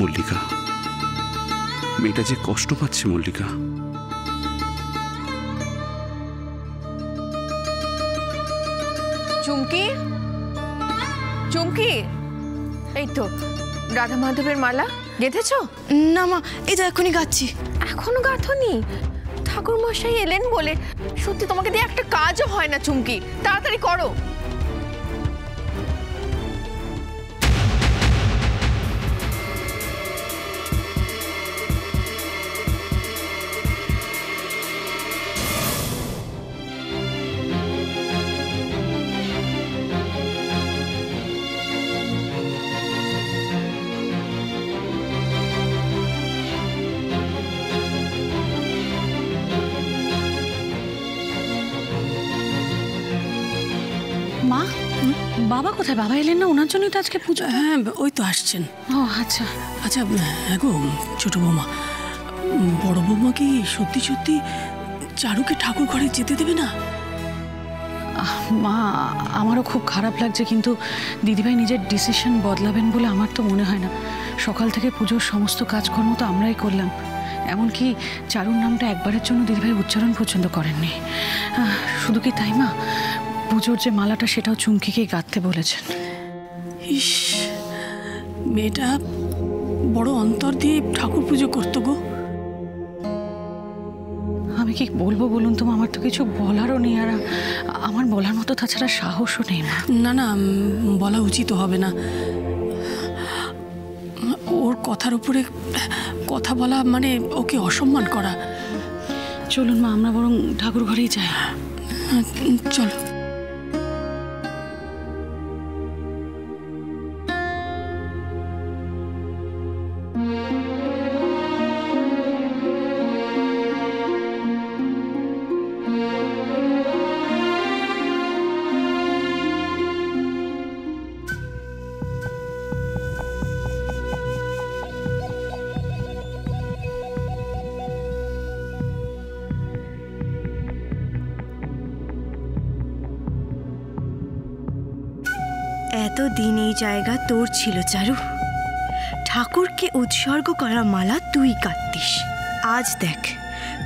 মল্লিকা, মেয়েটা যে কষ্ট পাচ্ছে মল্লিকা। চুমকি, চুমকি, এই তো রাধা মাধবের মালা গেঁথেছো? না মা, এই তো এখনই গাচ্ছি। এখনো গাঁথনি? ঠাকুর মশাই এলেন বলে। সত্যি তোমাকে দিয়ে একটা কাজও হয় না চুমকি, তাড়াতাড়ি করো। মা, বাবা কোথায়? বাবা এলেন না? ওনার জন্যই তো আজকে পুজো। হ্যাঁ, ওই তো আসছেন। ও আচ্ছা আচ্ছা, হ্যাঁ গো ছোট বৌমা, বড় বৌমা কি সত্যি সত্যি চারুকে ঠাকুর ঘরে যেতে দেবে না? মা, আমারও খুব খারাপ লাগছে, কিন্তু দিদিভাই নিজের ডিসিশন বদলাবেন বলে আমার তো মনে হয় না। সকাল থেকে পুজোর সমস্ত কাজকর্ম তো আমরাই করলাম, এমনকি চারুর নামটা একবারের জন্য দিদিভাই উচ্চারণ পর্যন্ত করেননি। শুধু কি তাই মা, পুজোর যে মালাটা সেটাও চুমকিকেই গাঁথতে বলেছেন। ইস, মেয়েটা বড় অন্তর দিয়ে ঠাকুর পুজো করতো গো। আমি কি বলবো বলুন তো, আমার তো কিছু বলারও নেই, আর আমার বলার মতো তাছাড়া সাহসও নেই মা। না না, বলা উচিত হবে না। ওর কথার উপরে কথা বলা মানে ওকে অসম্মান করা। চলুন মা, আমরা বরং ঠাকুর ঘরেই যাই। চলো। এতদিন এই জায়গা তোর ছিল চারু। ঠাকুরকে উৎসর্গ করা মালা তুই কাটতিস। আজ দেখ,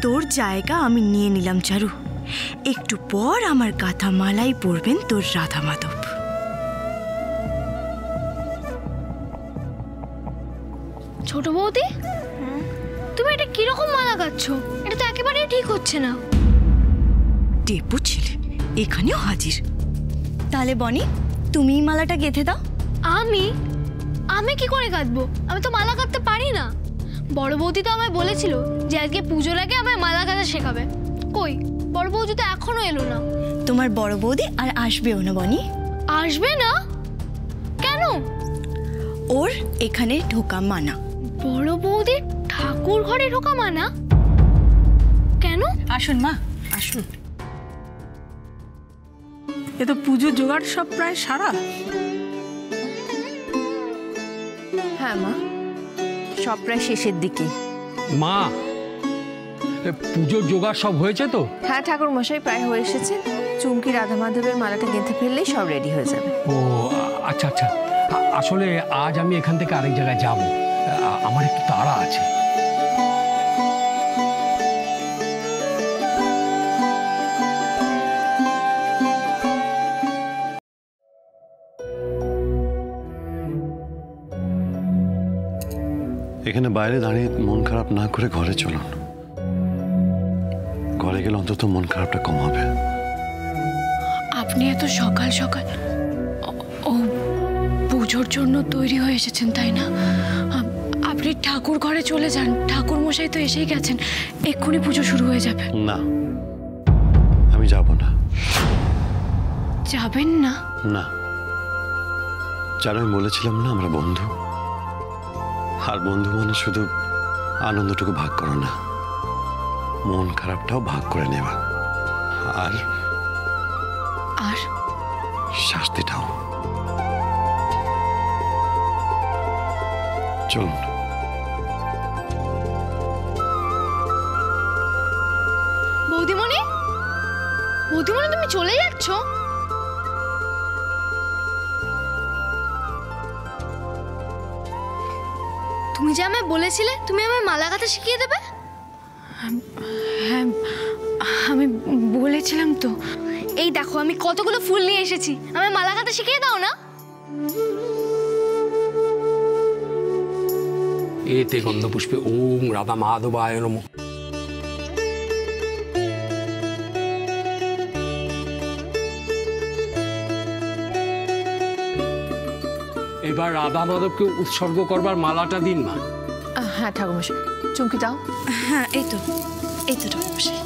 তোর জায়গা আমি নিয়ে নিলাম চারু। একটু পর আমার গাঁথা মালাই পরবেন তোর রাধা মাধব। ছোট বৌদি, তুমি এটা কিরকম মালা গাচ্ছ? এটা তো একেবারেই ঠিক হচ্ছে না। টেপু ছেলে এখানেও হাজির। তাহলে বনি, তুমিই মালাটা গেঁথে দাও। আমি আমি কি করে গাঁথবো? আমি তো মালা গাঁথতে পারি না। বড় বৌদি তো আমায় বলেছিল যে আজকে পুজোর আগে আমায় মালা গাঁথা শেখাবে। কই, বড় বৌদি তো এখনো এলো না। তোমার বড় বৌদি আর আসবেও না বনি। আসবে না কেন? ওর এখানে ঢোকা মানা। বড় বৌদির ঠাকুর ঘরে ঢোকা মানা? কেন? আসুন মা, আসুন। এ তো পুজো জোগাড় সব প্রায় সারা। হ্যাঁ মা, সব প্রায় শেষের দিকে। মা, পুজোর জোগাড় সব হয়েছে তো? হ্যাঁ ঠাকুর মশাই প্রায় হয়ে এসেছে। চুমকি রাধা মাধবের মালাটা গেঁথে ফেললেই সব রেডি হয়ে যাবে। ও আচ্ছা আচ্ছা, আসলে আজ আমি এখান থেকে আরেক জায়গায় যাব, আমার একটু তাড়া আছে। এখানে বাইরে দাঁড়িয়ে মন খারাপ না করে ঘরে চলুন। ঘরে গেলে অন্তত মন খারাপটা কম হবে। আপনি এত সকাল সকাল ও পুজোর জন্য তৈরি হয়ে এসেছেন তাই না? আপনি ঠাকুর ঘরে চলে যান, ঠাকুর মশাই তো এসেই গেছেন। এক্ষুনি পুজো শুরু হয়ে যাবে। না, আমি যাব না। যাবেন না? না, যারা আমি বলেছিলাম না আমরা বন্ধু, আর বন্ধু মানে শুধু আনন্দটুকু ভাগ করো না, মন খারাপটাও ভাগ করে নেওয়া, আর আর শাস্তিটাও। চলুন। বৌদিমণি, বৌদিমণি তুমি চলে যাচ্ছ? তুমি যে আমায় বলেছিলে তুমি আমায় মালা গাঁথা শিখিয়ে দেবে। হ্যাঁ, আমি বলেছিলাম তো। এই দেখো আমি কতগুলো ফুল নিয়ে এসেছি, আমায় মালা গাঁথা শিখিয়ে দাও না। এতে গন্ধপুষ্পে ওম রাধা মাধবায় নমঃ। এবার রাধা মাধবকে উৎসর্গ করবার মালাটা দিন মা। হ্যাঁ ঠাকুরমশাই, চুমকি দাও। হ্যাঁ, এই তো ঠাকুরমশাই।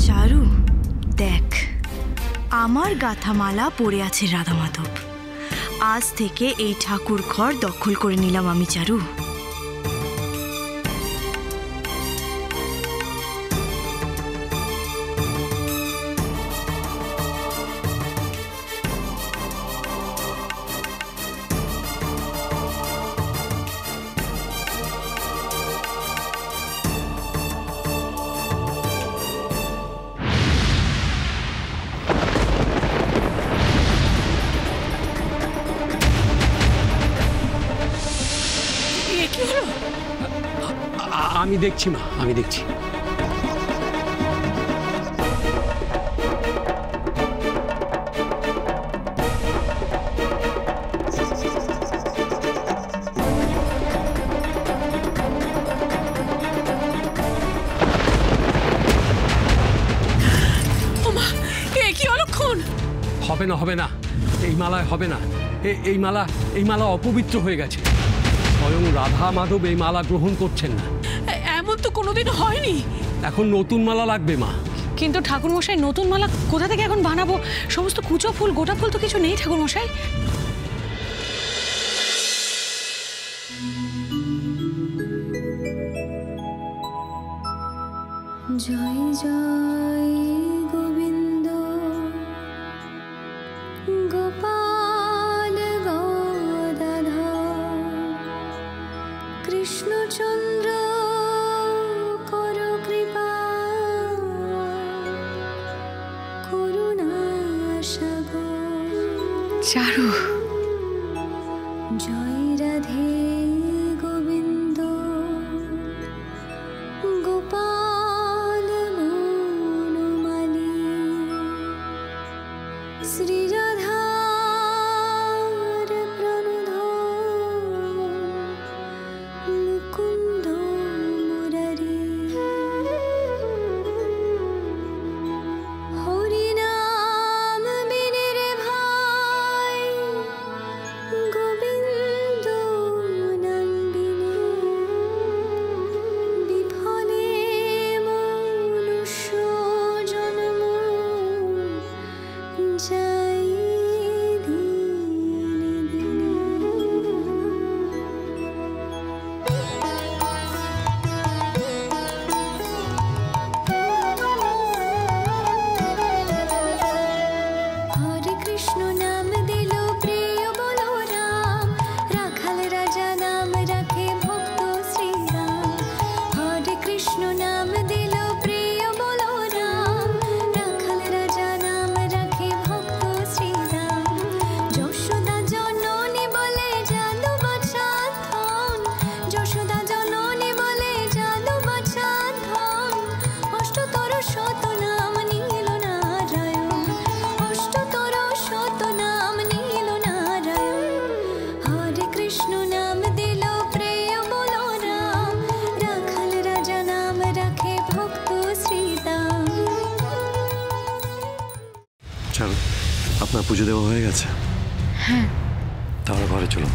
চারু দেখ, আমার গাঁথা মালা পড়ে আছে রাধা মাধব। আজ থেকে এই ঠাকুর ঘর দখল করে নিলাম আমি চারু। আমি দেখছি মা, আমি দেখছি। হবে না, হবে না, এই মালায় হবে না। এই মালা অপবিত্র হয়ে গেছে। স্বয়ং রাধা মাধব এই মালা গ্রহণ করছেন না। এমন তো কোনোদিন হয়নি। এখন নতুন মালা লাগবে মা। কিন্তু ঠাকুরমশাই, নতুন মালা কোথা থেকে এখন বানাবো? সমস্ত কুচো ফুল, গোটা ফুল তো কিছু নেই ঠাকুরমশাই। জয় জয় গোবিন্দ গোপাল গদাধর কৃষ্ণচন্দ্র কর কৃপা করুণা সাগর। চারু, জয় রাধে গোবিন্দ গোপাল মনোমালী শ্রী রাধার প্রণধ মুকুন্দ মুরারি। হরিনাম বিনে রে ভাই গোবিন্দ নাম বিনে বিফলে মনুষ্য জন্ম যাই দিনে দিনে। হরে কৃষ্ণ নাম দিল প্রিয় বলো রাম, রাখাল রাজা নাম রাখে ভক্ত শ্রীরাম। হরে কৃষ্ণ নাম দিল প্রিয় বলো রাম, রাখাল রাজা নাম রাখে ভক্ত চলো, আপনার পুজো দেওয়া হয়ে গেছে? হ্যাঁ। তাহলে ঘরে চলুন,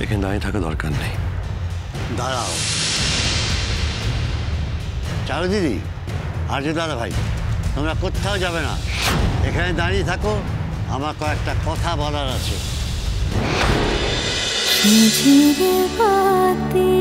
এখানে দাঁড়িয়ে থাকা দরকার নেই। দাঁড়াও চারু দিদি, আর যে দাদা ভাই, তোমরা কোথাও যাবে না, এখানে দাঁড়িয়ে থাকো, আমার কয়েকটা কথা বলার আছে। ঝিঝির বাতি